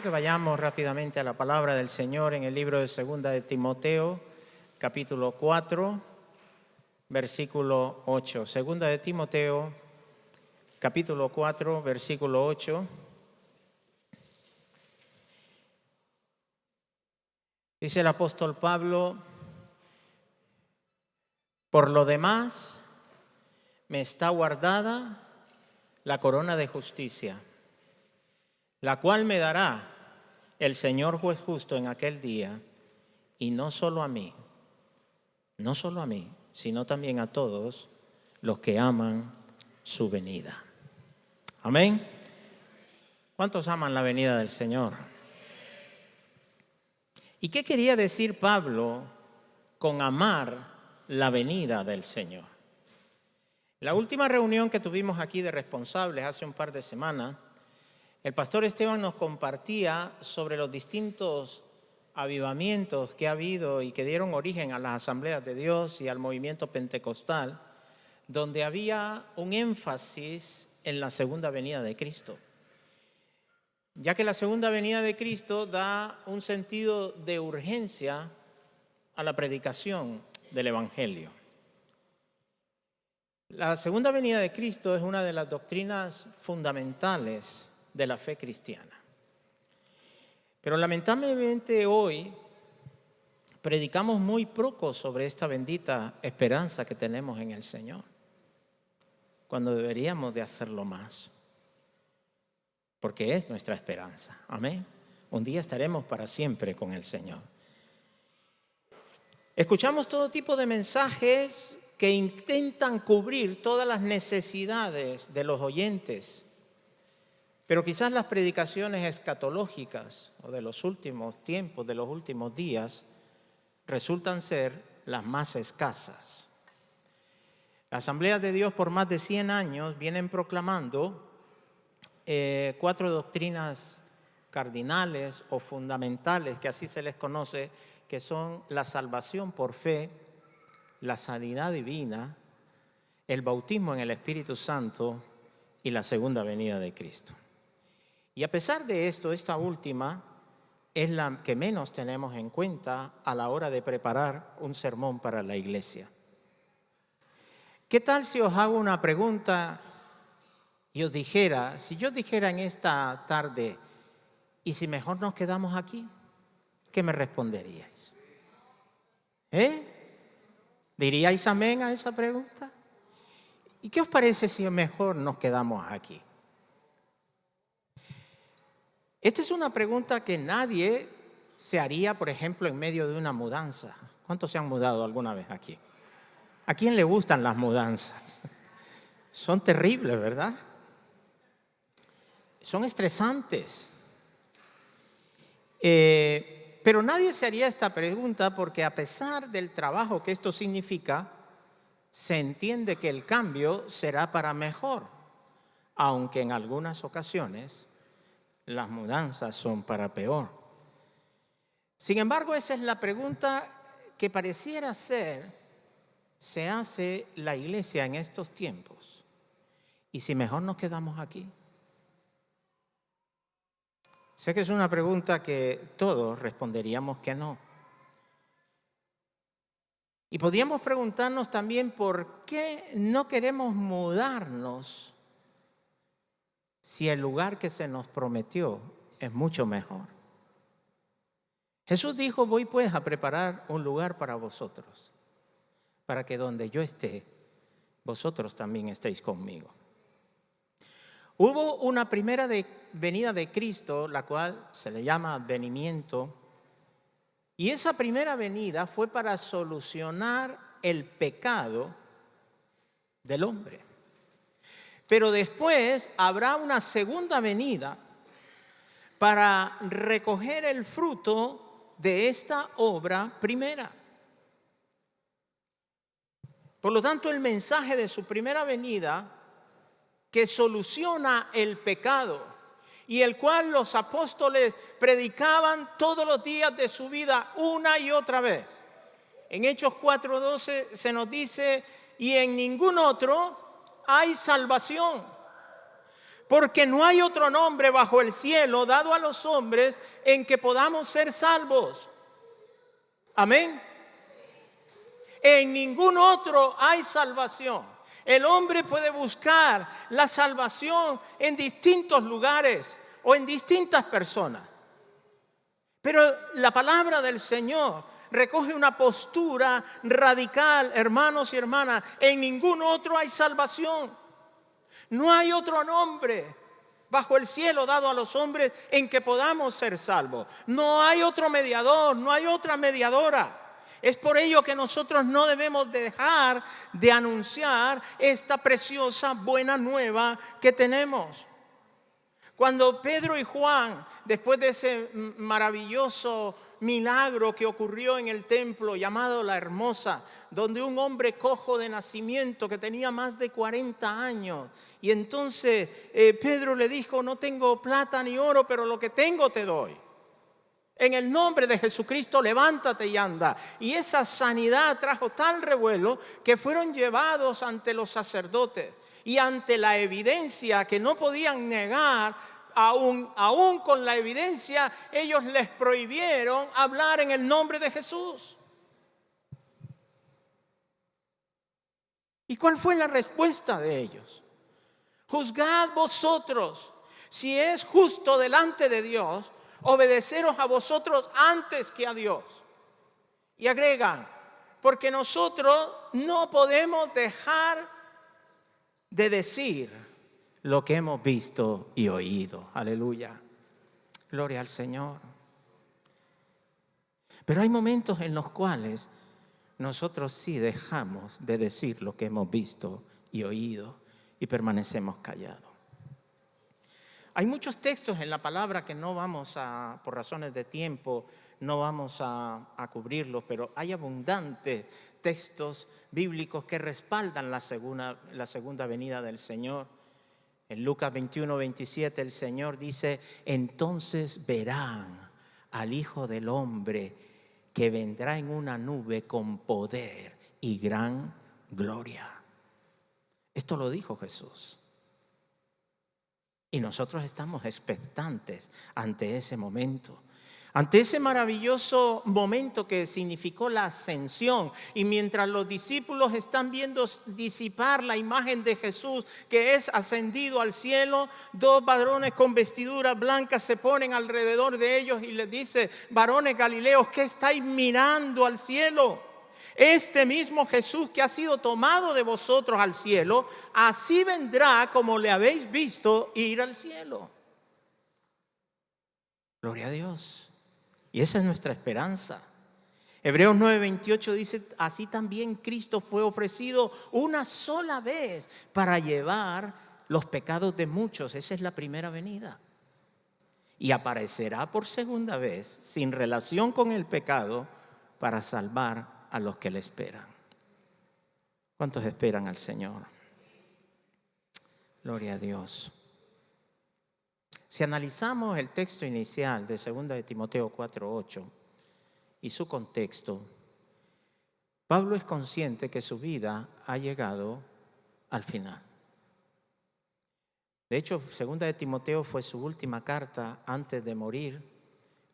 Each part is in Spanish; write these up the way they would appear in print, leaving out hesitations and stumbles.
que vayamos rápidamente a la palabra del Señor en el libro de Segunda de Timoteo, capítulo 4, versículo 8. Segunda de Timoteo, capítulo 4, versículo 8. Dice el apóstol Pablo: por lo demás, me está guardada la corona de justicia, la cual me dará el Señor juez justo en aquel día, y no solo a mí, sino también a todos los que aman su venida. Amén. ¿Cuántos aman la venida del Señor? ¿Y qué quería decir Pablo con amar la venida del Señor? La última reunión que tuvimos aquí de responsables hace un par de semanas, el pastor Esteban nos compartía sobre los distintos avivamientos que ha habido y que dieron origen a las asambleas de Dios y al movimiento pentecostal, donde había un énfasis en la segunda venida de Cristo, ya que la segunda venida de Cristo da un sentido de urgencia a la predicación del Evangelio. La segunda venida de Cristo es una de las doctrinas fundamentales de la fe cristiana. Pero lamentablemente hoy predicamos muy poco sobre esta bendita esperanza que tenemos en el Señor, cuando deberíamos de hacerlo más, porque es nuestra esperanza. Amén. Un día estaremos para siempre con el Señor. Escuchamos todo tipo de mensajes que intentan cubrir todas las necesidades de los oyentes, pero quizás las predicaciones escatológicas o de los últimos tiempos, de los últimos días, resultan ser las más escasas. Las asambleas de Dios por más de 100 años vienen proclamando 4 doctrinas cardinales o fundamentales, que así se les conoce, que son la salvación por fe, la sanidad divina, el bautismo en el Espíritu Santo y la segunda venida de Cristo. Y a pesar de esto, esta última es la que menos tenemos en cuenta a la hora de preparar un sermón para la iglesia. ¿Qué tal si os hago una pregunta y os dijera, si yo dijera en esta tarde, ¿y si mejor nos quedamos aquí? ¿Qué me responderíais? ¿Diríais amén a esa pregunta? ¿Y qué os parece si mejor nos quedamos aquí? Esta es una pregunta que nadie se haría, por ejemplo, en medio de una mudanza. ¿Cuántos se han mudado alguna vez aquí? ¿A quién le gustan las mudanzas? Son terribles, ¿verdad? Son estresantes. Pero nadie se haría esta pregunta porque a pesar del trabajo que esto significa, se entiende que el cambio será para mejor, aunque en algunas ocasiones las mudanzas son para peor. Sin embargo, esa es la pregunta que pareciera ser, se hace la iglesia en estos tiempos. ¿Y si mejor nos quedamos aquí? Sé que es una pregunta que todos responderíamos que no. Y podríamos preguntarnos también por qué no queremos mudarnos si el lugar que se nos prometió es mucho mejor. Jesús dijo: voy pues a preparar un lugar para vosotros, para que donde yo esté, vosotros también estéis conmigo. Hubo una primera venida de Cristo, la cual se le llama advenimiento, y esa primera venida fue para solucionar el pecado del hombre. Pero después habrá una segunda venida para recoger el fruto de esta obra primera. Por lo tanto, el mensaje de su primera venida, que soluciona el pecado y el cual los apóstoles predicaban todos los días de su vida una y otra vez. En Hechos 4:12 se nos dice: y en ningún otro hay salvación, Porque no hay otro nombre bajo el cielo dado a los hombres en que podamos ser salvos. Amén. En ningún otro hay salvación. El hombre puede buscar la salvación en distintos lugares o en distintas personas. Pero la palabra del Señor recoge una postura radical, hermanos y hermanas. En ningún otro hay salvación. No hay otro nombre bajo el cielo dado a los hombres en que podamos ser salvos. No hay otro mediador, no hay otra mediadora. Es por ello que nosotros no debemos dejar de anunciar esta preciosa buena nueva que tenemos. Cuando Pedro y Juan, después de ese maravilloso milagro que ocurrió en el templo llamado La Hermosa, donde un hombre cojo de nacimiento que tenía más de 40 años, y entonces Pedro le dijo: no tengo plata ni oro, pero lo que tengo te doy. En el nombre de Jesucristo, levántate y anda. Y esa sanidad trajo tal revuelo que fueron llevados ante los sacerdotes. Y ante la evidencia que no podían negar, aún con la evidencia, ellos les prohibieron hablar en el nombre de Jesús. ¿Y cuál fue la respuesta de ellos? Juzgad vosotros si es justo delante de Dios obedeceros a vosotros antes que a Dios. Y agregan: porque nosotros no podemos dejar de decir lo que hemos visto y oído. Aleluya. Gloria al Señor. Pero hay momentos en los cuales nosotros sí dejamos de decir lo que hemos visto y oído y permanecemos callados. Hay muchos textos en la palabra que no vamos a, por razones de tiempo, no vamos a cubrirlos, pero hay abundantes textos bíblicos que respaldan la segunda venida del Señor. En Lucas 21:27 el Señor dice: entonces verán al Hijo del Hombre que vendrá en una nube con poder y gran gloria. Esto lo dijo Jesús. Y nosotros estamos expectantes ante ese momento, ante ese maravilloso momento que significó la ascensión. Y mientras los discípulos están viendo disipar la imagen de Jesús, que es ascendido al cielo, dos varones con vestiduras blancas se ponen alrededor de ellos y les dice: varones galileos, ¿qué estáis mirando al cielo? Este mismo Jesús que ha sido tomado de vosotros al cielo, así vendrá como le habéis visto ir al cielo. Gloria a Dios. Y esa es nuestra esperanza. Hebreos 9:28 dice: así también Cristo fue ofrecido una sola vez para llevar los pecados de muchos. Esa es la primera venida. Y aparecerá por segunda vez sin relación con el pecado para salvar a los que le esperan. ¿Cuántos esperan al Señor? Gloria a Dios. Si analizamos el texto inicial de 2 de Timoteo 4:8 y su contexto, Pablo es consciente que su vida ha llegado al final. De hecho, 2 de Timoteo fue su última carta antes de morir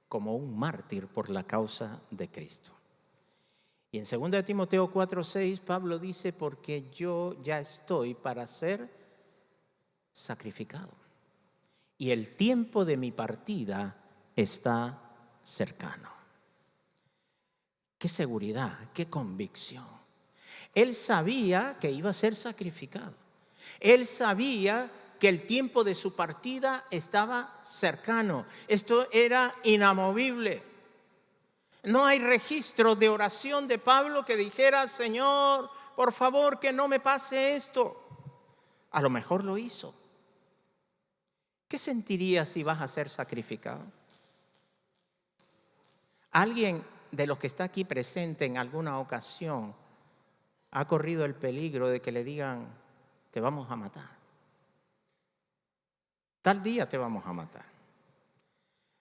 como un mártir por la causa de Cristo. Y en 2 de Timoteo 4:6 Pablo dice: porque yo ya estoy para ser sacrificado y el tiempo de mi partida está cercano. Qué seguridad, qué convicción. Él sabía que iba a ser sacrificado. Él sabía que el tiempo de su partida estaba cercano. Esto era inamovible. No hay registro de oración de Pablo que dijera: Señor, por favor, que no me pase esto. A lo mejor lo hizo. ¿Qué sentirías si vas a ser sacrificado? ¿Alguien de los que está aquí presente en alguna ocasión ha corrido el peligro de que le digan: te vamos a matar? Tal día te vamos a matar.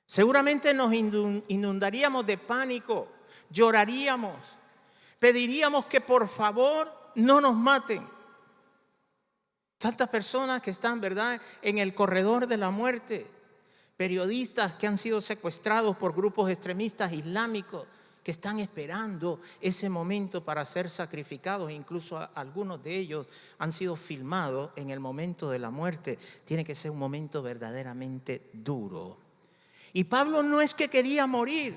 Seguramente nos inundaríamos de pánico, lloraríamos, pediríamos que por favor no nos maten. Tantas personas que están, ¿verdad?, en el corredor de la muerte. Periodistas que han sido secuestrados por grupos extremistas islámicos que están esperando ese momento para ser sacrificados. Incluso algunos de ellos han sido filmados en el momento de la muerte. Tiene que ser un momento verdaderamente duro. Y Pablo no es que quería morir,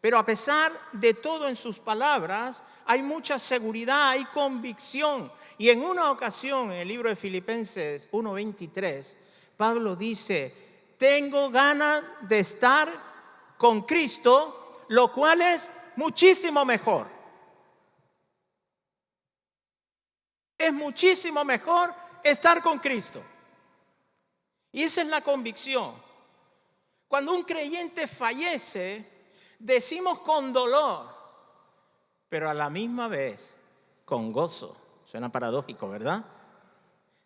pero a pesar de todo en sus palabras, hay mucha seguridad, hay convicción. Y en una ocasión, en el libro de Filipenses 1:23, Pablo dice: tengo ganas de estar con Cristo, lo cual es muchísimo mejor. Es muchísimo mejor estar con Cristo. Y esa es la convicción. Cuando un creyente fallece, decimos con dolor, pero a la misma vez con gozo. Suena paradójico, ¿verdad?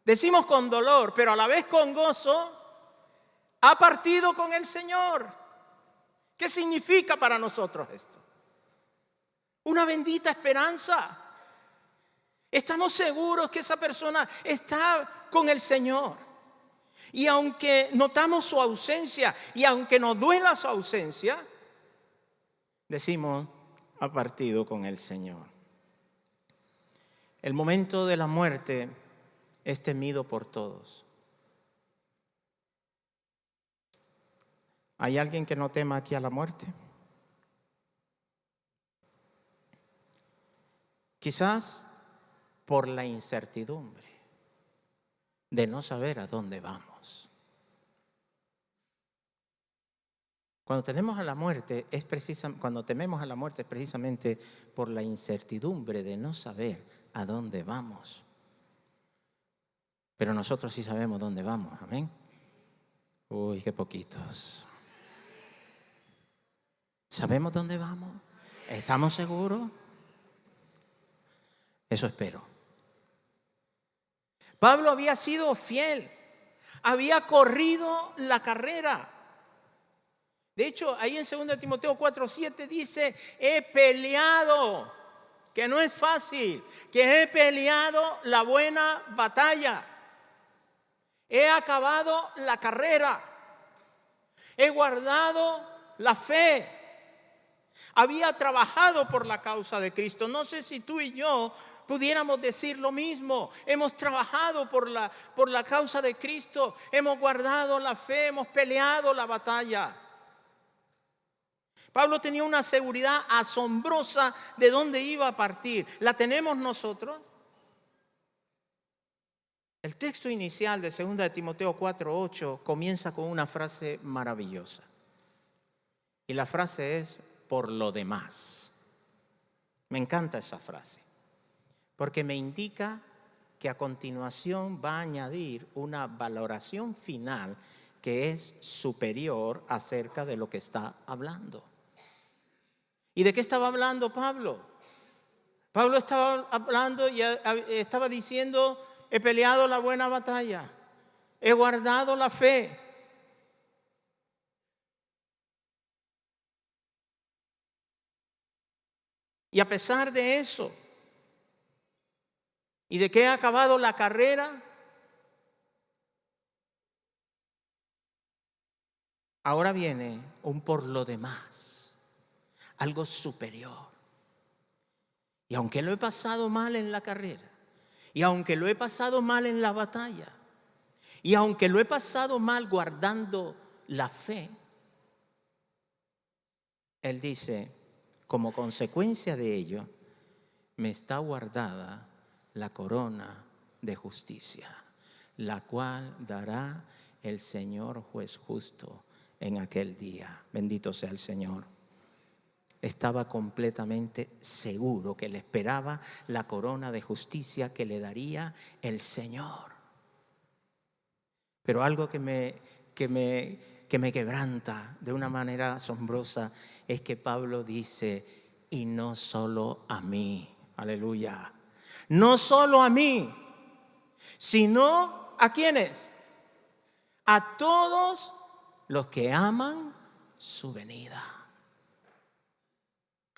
Decimos con dolor, pero a la vez con gozo. Ha partido con el Señor. ¿Qué significa para nosotros esto? Una bendita esperanza. Estamos seguros que esa persona está con el Señor. Y aunque notamos su ausencia y aunque nos duela su ausencia, decimos: ha partido con el Señor. El momento de la muerte es temido por todos. ¿Hay alguien que no tema aquí a la muerte? Quizás por la incertidumbre de no saber a dónde vamos. Cuando tememos a la muerte es precisamente por la incertidumbre de no saber a dónde vamos. Pero nosotros sí sabemos dónde vamos, amén. Uy, qué poquitos. ¿Sabemos dónde vamos? ¿Estamos seguros? Eso espero. Pablo había sido fiel, había corrido la carrera. De hecho, ahí en 2 Timoteo 4:7 dice: he peleado, que no es fácil, que he peleado la buena batalla. He acabado la carrera. He guardado la fe. Había trabajado por la causa de Cristo. No sé si tú y yo pudiéramos decir lo mismo. Hemos trabajado por la causa de Cristo. Hemos guardado la fe. Hemos peleado la batalla. Pablo tenía una seguridad asombrosa de dónde iba a partir. ¿La tenemos nosotros? El texto inicial de 2 Timoteo 4:8 comienza con una frase maravillosa. Y la frase es: por lo demás. Me encanta esa frase, porque me indica que a continuación va a añadir una valoración final que es superior acerca de lo que está hablando. ¿Y de qué estaba hablando Pablo? Pablo estaba hablando y estaba diciendo: he peleado la buena batalla, he guardado la fe. Y a pesar de eso, y de que he acabado la carrera, ahora viene un por lo demás, algo superior. Y aunque lo he pasado mal en la carrera, y aunque lo he pasado mal en la batalla, y aunque lo he pasado mal guardando la fe, él dice: como consecuencia de ello, me está guardada la corona de justicia, la cual dará el Señor juez justo en aquel día. Bendito sea el Señor. Estaba completamente seguro que le esperaba la corona de justicia que le daría el Señor. Pero algo que me quebranta de una manera asombrosa es que Pablo dice: y no solo a mí, aleluya, no solo a mí, sino ¿a quiénes? A todos los que aman su venida.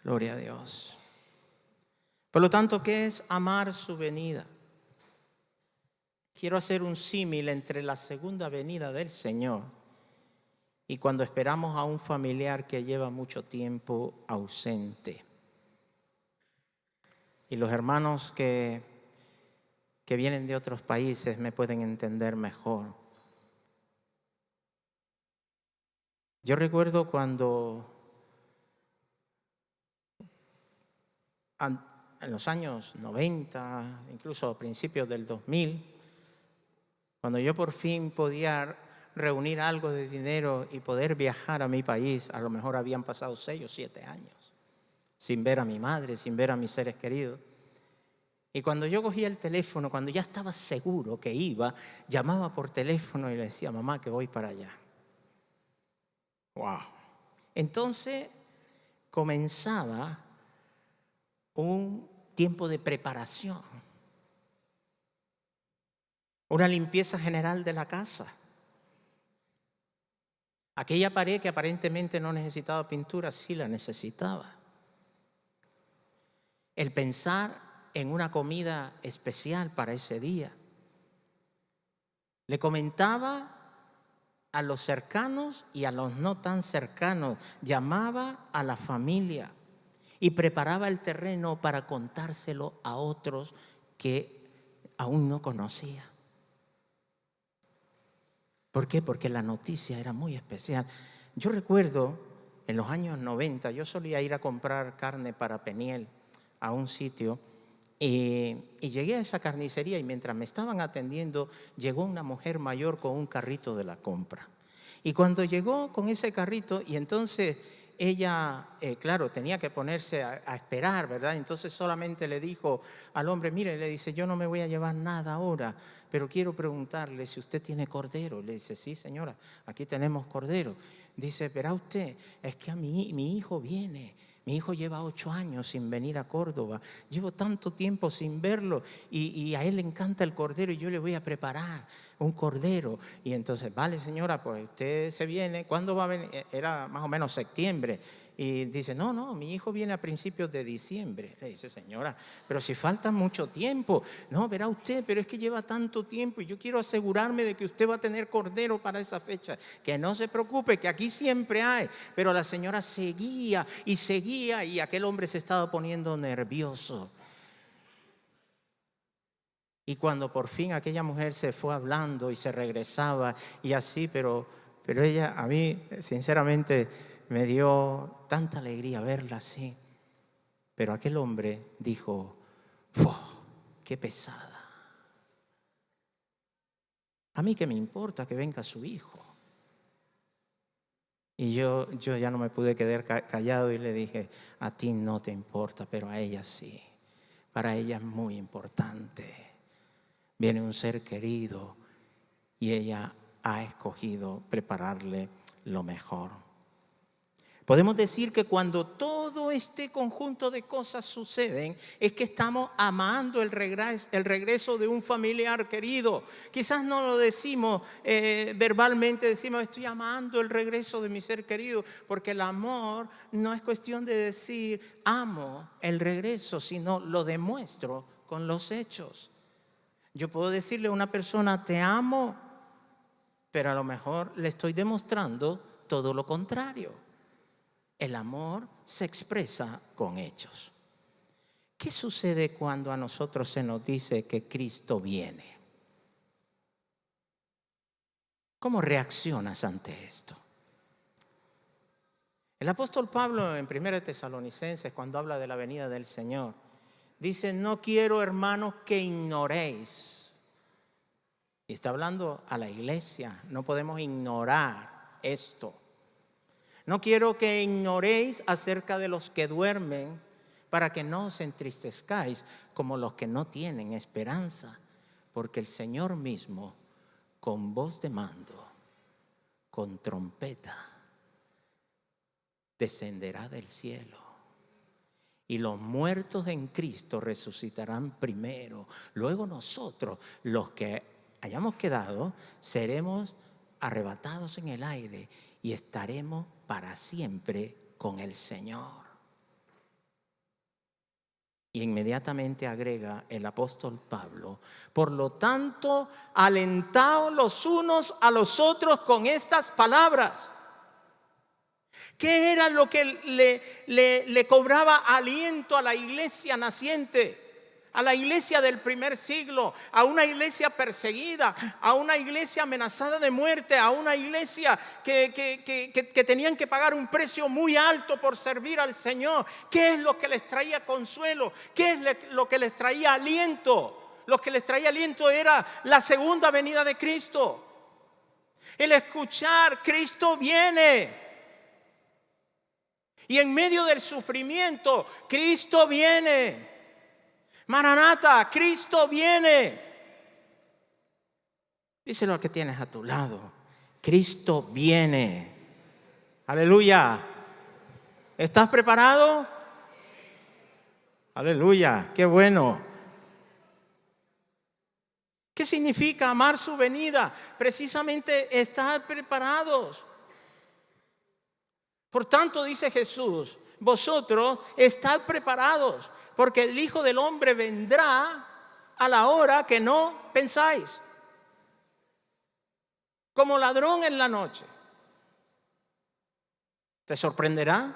Gloria a Dios. Por lo tanto, ¿qué es amar su venida? Quiero hacer un símil entre la segunda venida del Señor y cuando esperamos a un familiar que lleva mucho tiempo ausente. Y los hermanos que vienen de otros países me pueden entender mejor. Yo recuerdo cuando en los años 90, incluso a principios del 2000, cuando yo por fin podía reunir algo de dinero y poder viajar a mi país, a lo mejor habían pasado 6 o 7 años, sin ver a mi madre, sin ver a mis seres queridos. Y cuando yo cogía el teléfono, cuando ya estaba seguro que iba, llamaba por teléfono y le decía, mamá, que voy para allá. ¡Wow! Entonces comenzaba un tiempo de preparación, una limpieza general de la casa. Aquella pared que aparentemente no necesitaba pintura, sí la necesitaba. El pensar en una comida especial para ese día. Le comentaba a los cercanos y a los no tan cercanos, llamaba a la familia y preparaba el terreno para contárselo a otros que aún no conocía. ¿Por qué? Porque la noticia era muy especial. Yo recuerdo en los años 90, yo solía ir a comprar carne para Peniel a un sitio y llegué a esa carnicería y mientras me estaban atendiendo llegó una mujer mayor con un carrito de la compra. Y cuando llegó con ese carrito y entonces ella, claro, tenía que ponerse a esperar, ¿verdad? Entonces solamente le dijo al hombre, mire, le dice, yo no me voy a llevar nada ahora, pero quiero preguntarle si usted tiene cordero. Le dice, sí, señora, aquí tenemos cordero. Dice, verá usted, es que mi hijo viene. Mi hijo lleva 8 años sin venir a Córdoba. Llevo tanto tiempo sin verlo y a él le encanta el cordero y yo le voy a preparar un cordero. Y entonces, vale señora, pues usted se viene. ¿Cuándo va a venir? Era más o menos septiembre. Y dice, no, mi hijo viene a principios de diciembre. Le dice, señora, pero si falta mucho tiempo. No, verá usted, pero es que lleva tanto tiempo y yo quiero asegurarme de que usted va a tener cordero para esa fecha. Que no se preocupe, que aquí siempre hay. Pero la señora seguía y aquel hombre se estaba poniendo nervioso. Y cuando por fin aquella mujer se fue hablando y se regresaba y así, pero ella a mí sinceramente me dio tanta alegría verla así. Pero aquel hombre dijo, ¡fu! ¡Qué pesada! A mí qué me importa que venga su hijo. Y yo ya no me pude quedar callado y le dije, a ti no te importa, pero a ella sí. Para ella es muy importante. Viene un ser querido y ella ha escogido prepararle lo mejor. Podemos decir que cuando todo este conjunto de cosas suceden, es que estamos amando el regreso de un familiar querido. Quizás no lo decimos verbalmente, decimos estoy amando el regreso de mi ser querido, porque el amor no es cuestión de decir amo el regreso, sino lo demuestro con los hechos. Yo puedo decirle a una persona te amo, pero a lo mejor le estoy demostrando todo lo contrario. El amor se expresa con hechos. ¿Qué sucede cuando a nosotros se nos dice que Cristo viene? ¿Cómo reaccionas ante esto? El apóstol Pablo en 1 Tesalonicenses, cuando habla de la venida del Señor, dice, no quiero, hermanos, que ignoréis. Y está hablando a la iglesia, no podemos ignorar esto. No quiero que ignoréis acerca de los que duermen, para que no os entristezcáis como los que no tienen esperanza, porque el Señor mismo, con voz de mando, con trompeta, descenderá del cielo. Y los muertos en Cristo resucitarán primero. Luego nosotros, los que hayamos quedado, seremos arrebatados en el aire y estaremos para siempre con el Señor. Y inmediatamente agrega el apóstol Pablo: por lo tanto, alentaos los unos a los otros con estas palabras. ¿Qué era lo que le cobraba aliento a la iglesia naciente? A la iglesia del primer siglo, a una iglesia perseguida, a una iglesia amenazada de muerte, a una iglesia que tenían que pagar un precio muy alto por servir al Señor. ¿Qué es lo que les traía consuelo? ¿Qué es lo que les traía aliento? Lo que les traía aliento era la segunda venida de Cristo. El escuchar: Cristo viene. Y en medio del sufrimiento: Cristo viene. Maranata, Cristo viene. Díselo al que tienes a tu lado: Cristo viene. Aleluya. ¿Estás preparado? Aleluya, qué bueno. ¿Qué significa amar su venida? Precisamente estar preparados. Por tanto, dice Jesús, vosotros estad preparados, porque el Hijo del Hombre vendrá a la hora que no pensáis, como ladrón en la noche. ¿Te sorprenderá?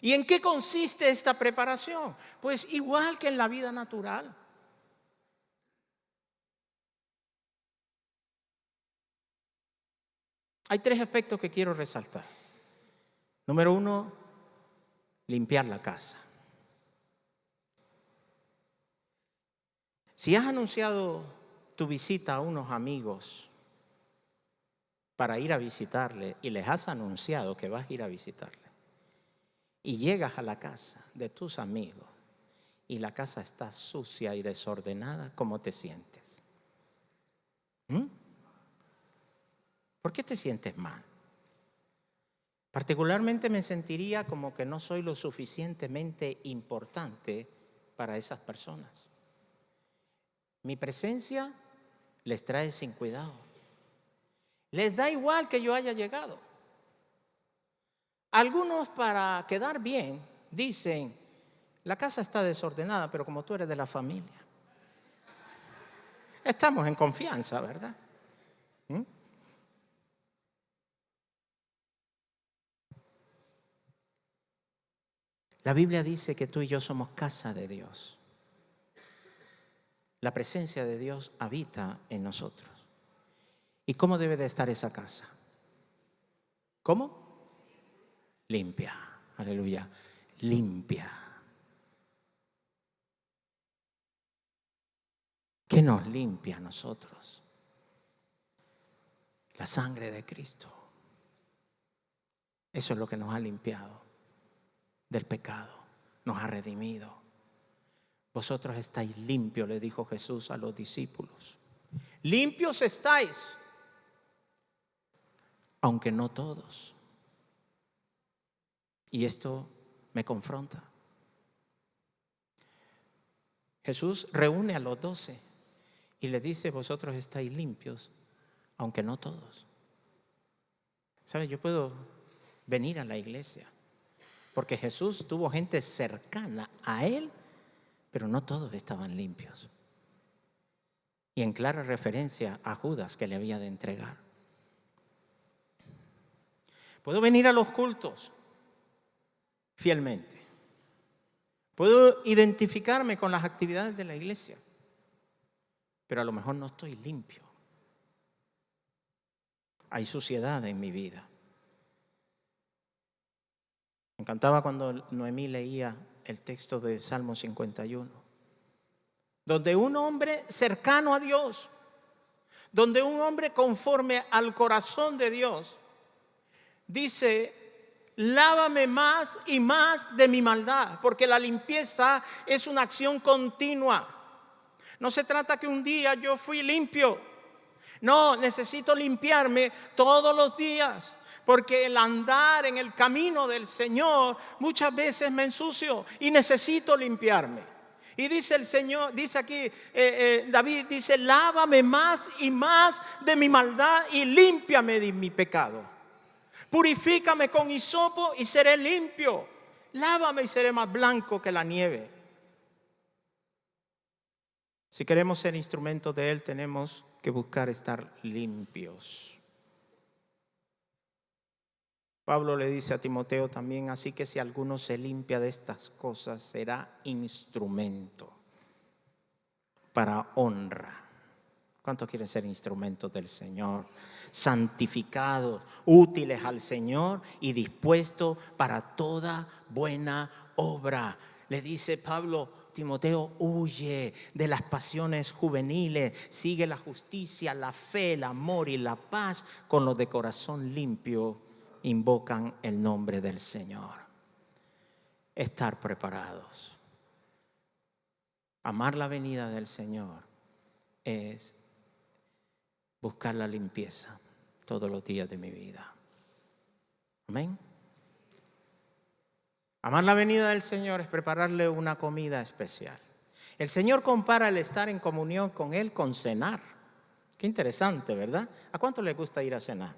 ¿Y en qué consiste esta preparación? Pues igual que en la vida natural. Hay 3 aspectos que quiero resaltar. Número 1, limpiar la casa. Si has anunciado tu visita a unos amigos para ir a visitarle y les has anunciado que vas a ir a visitarle, y llegas a la casa de tus amigos y la casa está sucia y desordenada, ¿cómo te sientes? ¿Por qué te sientes mal? Particularmente me sentiría como que no soy lo suficientemente importante para esas personas. Mi presencia les trae sin cuidado. Les da igual que yo haya llegado. Algunos, para quedar bien, dicen: la casa está desordenada, pero como tú eres de la familia. Estamos en confianza, ¿verdad? La Biblia dice que tú y yo somos casa de Dios. La presencia de Dios habita en nosotros. ¿Y cómo debe de estar esa casa? ¿Cómo? Limpia. Aleluya. Limpia. ¿Qué nos limpia a nosotros? La sangre de Cristo. Eso es lo que nos ha limpiado del pecado, nos ha redimido. Vosotros estáis limpios, le dijo Jesús a los discípulos. Limpios estáis, aunque no todos. Y esto me confronta. Jesús reúne a los 12 y le dice: vosotros estáis limpios, aunque no todos. ¿Sabes? Yo puedo venir a la iglesia porque Jesús tuvo gente cercana a Él, pero no todos estaban limpios. Y en clara referencia a Judas, que le había de entregar. Puedo venir a los cultos fielmente. Puedo identificarme con las actividades de la iglesia, pero a lo mejor no estoy limpio. Hay suciedad en mi vida. Me encantaba cuando Noemí leía el texto de Salmo 51, donde un hombre cercano a Dios, donde un hombre conforme al corazón de Dios, dice: lávame más y más de mi maldad, porque la limpieza es una acción continua. No se trata que un día yo fui limpio. No, necesito limpiarme todos los días, porque el andar en el camino del Señor muchas veces me ensucio y necesito limpiarme. Y dice el Señor, dice aquí David, dice: lávame más y más de mi maldad y límpiame de mi pecado. Purifícame con hisopo y seré limpio. Lávame y seré más blanco que la nieve. Si queremos ser instrumentos de Él, tenemos que buscar estar limpios. Pablo le dice a Timoteo también, así que si alguno se limpia de estas cosas, será instrumento para honra. ¿Cuántos quieren ser instrumentos del Señor? Santificados, útiles al Señor y dispuestos para toda buena obra. Le dice Pablo, Timoteo, huye de las pasiones juveniles, sigue la justicia, la fe, el amor y la paz con los de corazón limpio, invocan el nombre del Señor. Estar preparados. Amar la venida del Señor es buscar la limpieza todos los días de mi vida. Amén. Amar la venida del Señor es prepararle una comida especial. El Señor compara el estar en comunión con Él con cenar. Qué interesante, ¿verdad? ¿A cuánto le gusta ir a cenar?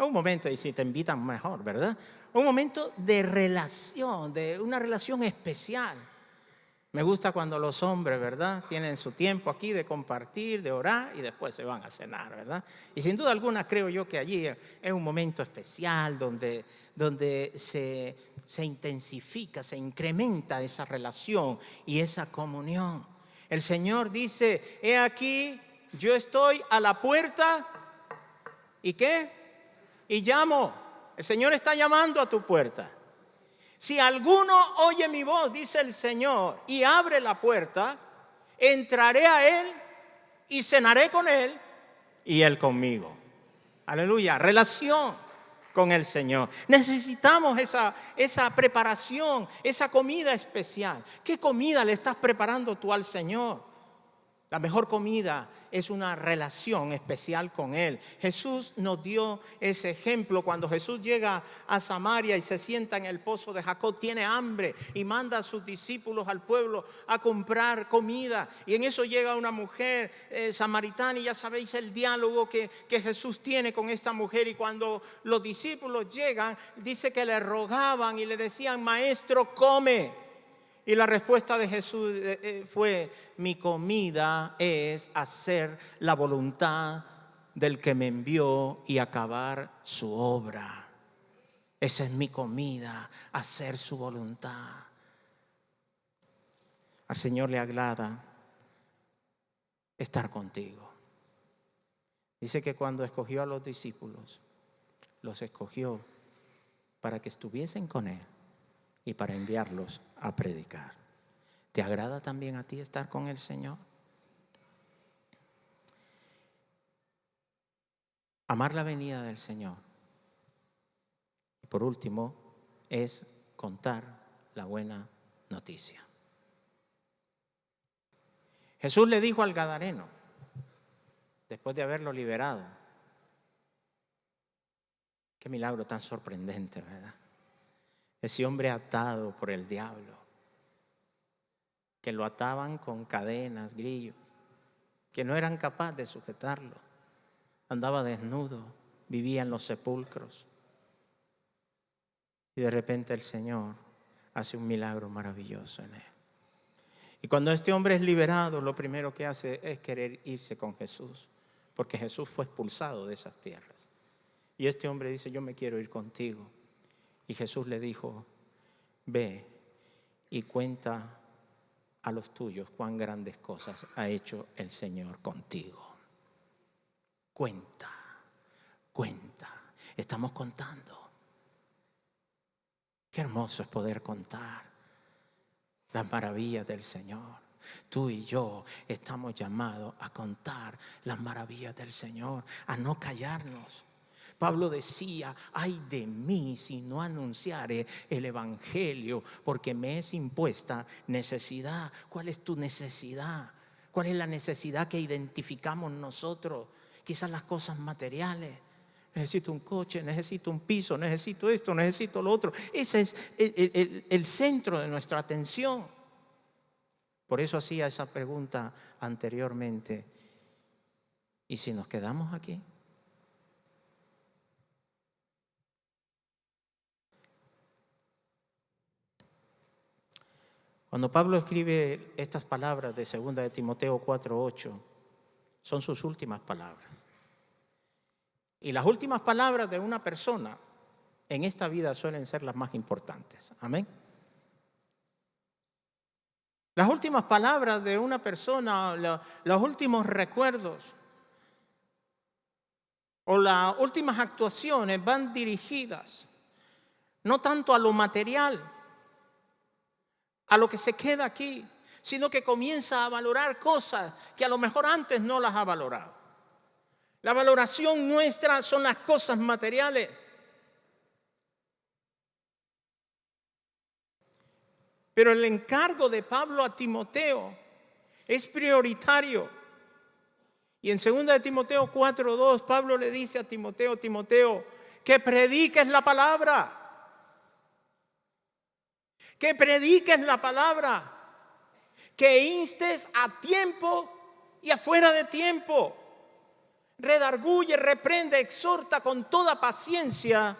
Un momento, y si te invitan mejor, ¿verdad? Un momento de relación, de una relación especial. Me gusta cuando los hombres, ¿verdad?, tienen su tiempo aquí de compartir, de orar y después se van a cenar, ¿verdad? Y sin duda alguna creo yo que allí es un momento especial donde se intensifica, se incrementa esa relación y esa comunión. El Señor dice, he aquí, yo estoy a la puerta, ¿y qué? Y llamo. El Señor está llamando a tu puerta. Si alguno oye mi voz, dice el Señor, y abre la puerta, entraré a Él y cenaré con Él y Él conmigo. Aleluya, relación con el Señor. Necesitamos esa preparación, esa comida especial. ¿Qué comida le estás preparando tú al Señor? La mejor comida es una relación especial con Él. Jesús nos dio ese ejemplo cuando Jesús llega a Samaria y se sienta en el pozo de Jacob, tiene hambre y manda a sus discípulos al pueblo a comprar comida. Y en eso llega una mujer samaritana y ya sabéis el diálogo que Jesús tiene con esta mujer. Y cuando los discípulos llegan, dice que le rogaban y le decían, maestro, come. Y la respuesta de Jesús fue, mi comida es hacer la voluntad del que me envió y acabar su obra. Esa es mi comida, hacer su voluntad. Al Señor le agrada estar contigo. Dice que cuando escogió a los discípulos, los escogió para que estuviesen con Él y para enviarlos a predicar. ¿Te agrada también a ti estar con el Señor? Amar la venida del Señor. Y por último, es contar la buena noticia. Jesús le dijo al gadareno, después de haberlo liberado, qué milagro tan sorprendente, ¿verdad? Ese hombre atado por el diablo, que lo ataban con cadenas, grillos, que no eran capaces de sujetarlo. Andaba desnudo, vivía en los sepulcros. Y de repente el Señor hace un milagro maravilloso en él. Y cuando este hombre es liberado, lo primero que hace es querer irse con Jesús, porque Jesús fue expulsado de esas tierras. Y este hombre dice, yo me quiero ir contigo. Y Jesús le dijo, ve y cuenta a los tuyos cuán grandes cosas ha hecho el Señor contigo. Cuenta. Estamos contando. Qué hermoso es poder contar las maravillas del Señor. Tú y yo estamos llamados a contar las maravillas del Señor, a no callarnos. Pablo decía, ay de mí si no anunciare el evangelio, porque me es impuesta necesidad. ¿Cuál es tu necesidad? ¿Cuál es la necesidad que identificamos nosotros? Quizás las cosas materiales. Necesito un coche, necesito un piso, necesito esto, necesito lo otro. Ese es el centro de nuestra atención. Por eso hacía esa pregunta anteriormente. ¿Y si nos quedamos aquí? Cuando Pablo escribe estas palabras de 2 de Timoteo 4:8, son sus últimas palabras. Y las últimas palabras de una persona en esta vida suelen ser las más importantes. Amén. Las últimas palabras de una persona, los últimos recuerdos o las últimas actuaciones van dirigidas no tanto a lo material, a lo que se queda aquí, sino que comienza a valorar cosas que a lo mejor antes no las ha valorado. La valoración nuestra son las cosas materiales. Pero el encargo de Pablo a Timoteo es prioritario. Y en 2 de Timoteo 4:2, Pablo le dice a Timoteo, Timoteo, que prediques la palabra. Que prediques la palabra. Que instes a tiempo y afuera de tiempo. Redarguye, reprende, exhorta con toda paciencia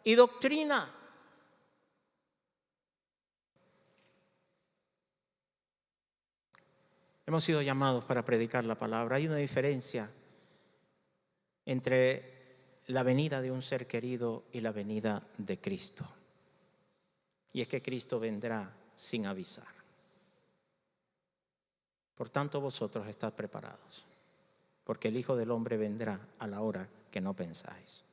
y doctrina. Hemos sido llamados para predicar la palabra. Hay una diferencia entre la venida de un ser querido y la venida de Cristo. Y es que Cristo vendrá sin avisar. Por tanto, vosotros estad preparados, porque el Hijo del Hombre vendrá a la hora que no pensáis.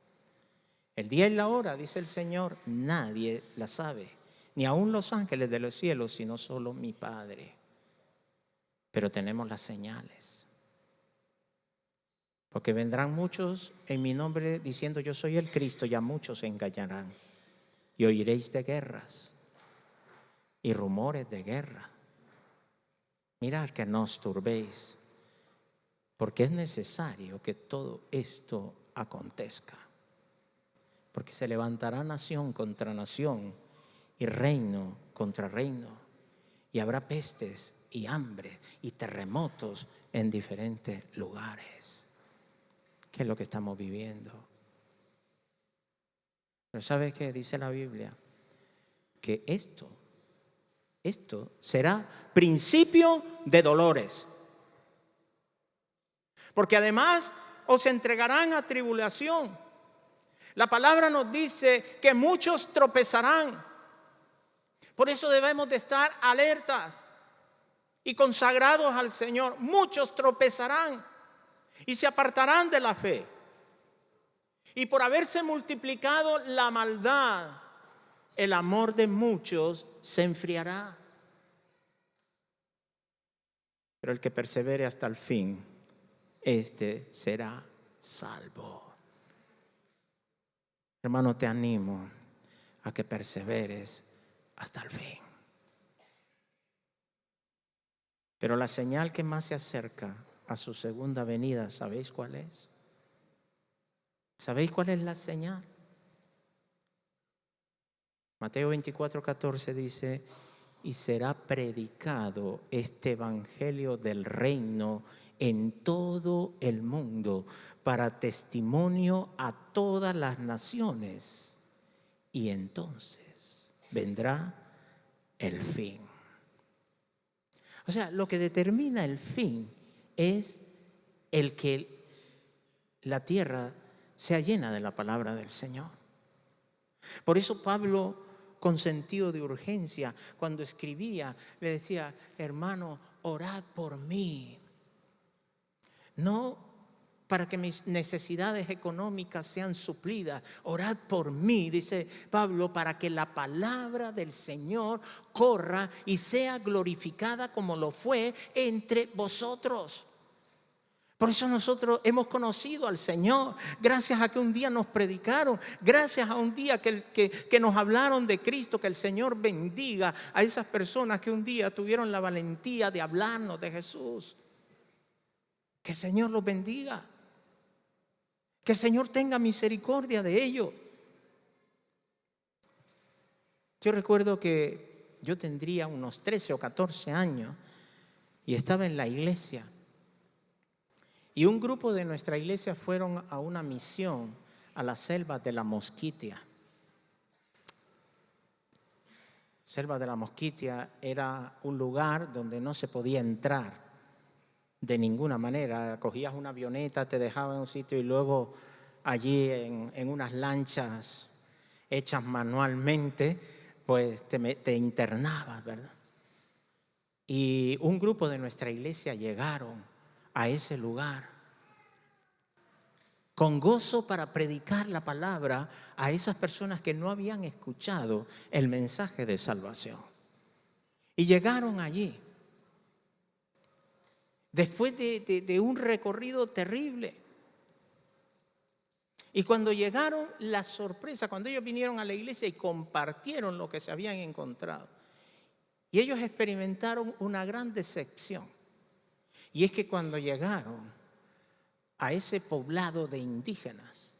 El día y la hora, dice el Señor, nadie la sabe, ni aun los ángeles de los cielos, sino solo mi Padre. Pero tenemos las señales. Porque vendrán muchos en mi nombre diciendo yo soy el Cristo, y a muchos se engañarán. Y oiréis de guerras y rumores de guerra. Mirad que no os turbéis, porque es necesario que todo esto acontezca. Porque se levantará nación contra nación y reino contra reino. Y habrá pestes y hambre y terremotos en diferentes lugares. ¿Qué es lo que estamos viviendo? Pero ¿sabes qué dice la Biblia? Que esto será principio de dolores. Porque además os entregarán a tribulación. La palabra nos dice que muchos tropezarán. Por eso debemos de estar alertas y consagrados al Señor. Muchos tropezarán y se apartarán de la fe. Y por haberse multiplicado la maldad, el amor de muchos se enfriará. Pero el que persevere hasta el fin, este será salvo. Hermano, te animo a que perseveres hasta el fin. Pero la señal que más se acerca a su segunda venida, ¿sabéis cuál es? ¿Sabéis cuál es la señal? Mateo 24:14 dice, y será predicado este evangelio del reino en todo el mundo para testimonio a todas las naciones. Y entonces vendrá el fin. O sea, lo que determina el fin es el que la tierra sea llena de la palabra del Señor. Por eso Pablo, con sentido de urgencia, cuando escribía, le decía, hermano, orad por mí. No para que mis necesidades económicas sean suplidas. Orad por mí, dice Pablo, para que la palabra del Señor corra y sea glorificada como lo fue entre vosotros. Por eso nosotros hemos conocido al Señor, gracias a que un día nos predicaron, gracias a un día que nos hablaron de Cristo. Que el Señor bendiga a esas personas que un día tuvieron la valentía de hablarnos de Jesús. Que el Señor los bendiga. Que el Señor tenga misericordia de ellos. Yo recuerdo que yo tendría unos 13 o 14 años y estaba en la iglesia. Y un grupo de nuestra iglesia fueron a una misión a la selva de la Mosquitia. Selva de la Mosquitia era un lugar donde no se podía entrar de ninguna manera. Cogías una avioneta, te dejaba en un sitio y luego allí en unas lanchas hechas manualmente, pues te internabas, ¿verdad? Y un grupo de nuestra iglesia llegaron a ese lugar con gozo para predicar la palabra a esas personas que no habían escuchado el mensaje de salvación. Y llegaron allí, después de un recorrido terrible. Y cuando llegaron, la sorpresa, cuando ellos vinieron a la iglesia y compartieron lo que se habían encontrado, y ellos experimentaron una gran decepción. Y es que cuando llegaron a ese poblado de indígenas,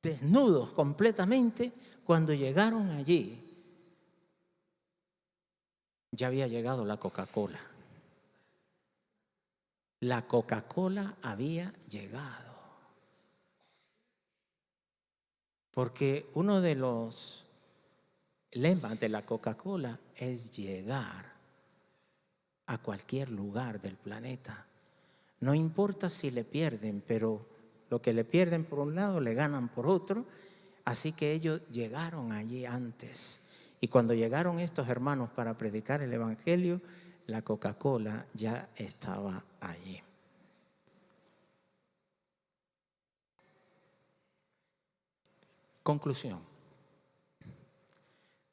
desnudos completamente, cuando llegaron allí, ya había llegado la Coca-Cola. La Coca-Cola había llegado. Porque uno de los lemas de la Coca-Cola es llegar a cualquier lugar del planeta. No importa si le pierden, pero lo que le pierden por un lado le ganan por otro. Así que ellos llegaron allí antes. Y cuando llegaron estos hermanos para predicar el evangelio, la Coca-Cola ya estaba allí. Conclusión.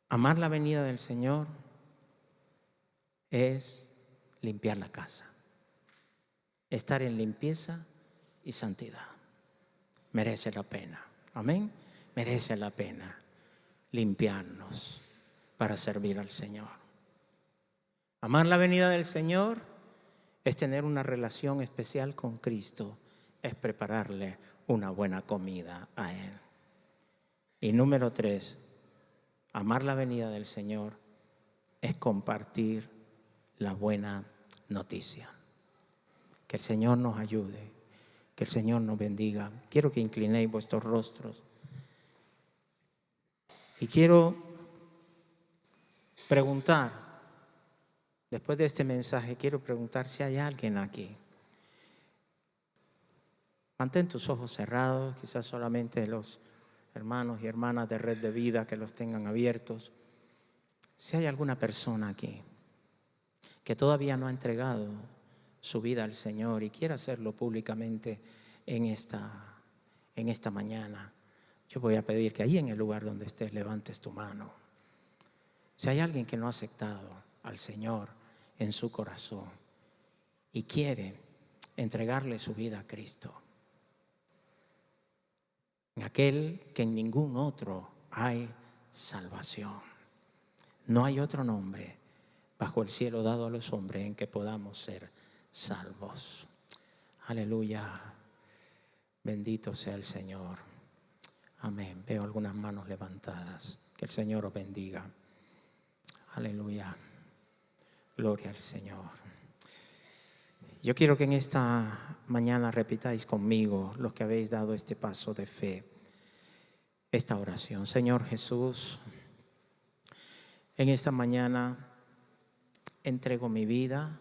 Amar la venida del Señor es limpiar la casa. Estar en limpieza y santidad. Merece la pena. Amén. Merece la pena limpiarnos para servir al Señor. Amar la venida del Señor es tener una relación especial con Cristo, es prepararle una buena comida a Él. Y número 3, amar la venida del Señor es compartir la buena noticia. Que el Señor nos ayude, que el Señor nos bendiga. Quiero que inclinéis vuestros rostros. Y quiero preguntar, después de este mensaje, quiero preguntar si hay alguien aquí. Mantén tus ojos cerrados, quizás solamente los hermanos y hermanas de Red de Vida que los tengan abiertos. Si hay alguna persona aquí que todavía no ha entregado su vida al Señor y quiere hacerlo públicamente en esta mañana, yo voy a pedir que ahí en el lugar donde estés levantes tu mano. Si hay alguien que no ha aceptado al Señor en su corazón y quiere entregarle su vida a Cristo, en aquel que en ningún otro hay salvación. No hay otro nombre bajo el cielo dado a los hombres en que podamos ser salvos. Aleluya. Bendito sea el Señor. Amén. Veo algunas manos levantadas. Que el Señor os bendiga. Aleluya. Gloria al Señor. Yo quiero que en esta mañana repitáis conmigo, los que habéis dado este paso de fe, esta oración. Señor Jesús, en esta mañana entrego mi vida,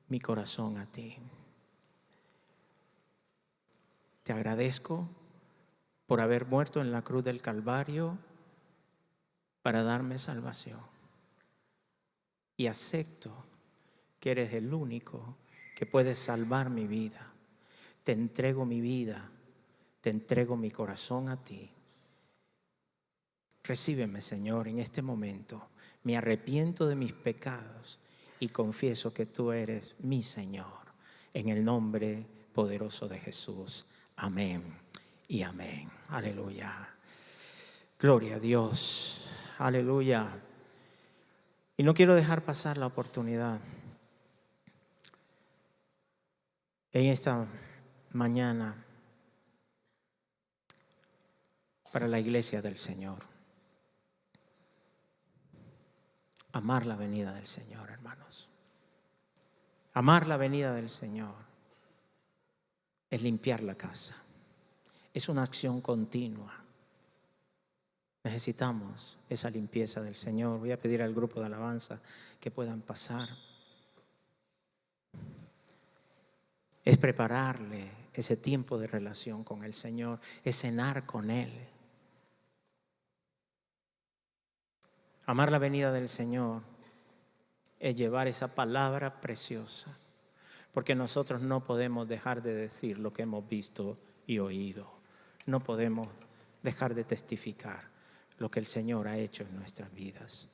mi corazón a ti. Te agradezco por haber muerto en la cruz del Calvario para darme salvación. Y acepto que eres el único que puede salvar mi vida. Te entrego mi vida, te entrego mi corazón a ti. Recíbeme, Señor, en este momento. Me arrepiento de mis pecados y confieso que tú eres mi Señor. En el nombre poderoso de Jesús. Amén y amén. Aleluya. Gloria a Dios. Aleluya. Y no quiero dejar pasar la oportunidad en esta mañana para la iglesia del Señor. Amar la venida del Señor, hermanos. Amar la venida del Señor es limpiar la casa. Es una acción continua. Necesitamos esa limpieza del Señor. Voy a pedir al grupo de alabanza que puedan pasar. Es prepararle ese tiempo de relación con el Señor, es cenar con Él. Amar la venida del Señor es llevar esa palabra preciosa, porque nosotros no podemos dejar de decir lo que hemos visto y oído. No podemos dejar de testificar lo que el Señor ha hecho en nuestras vidas.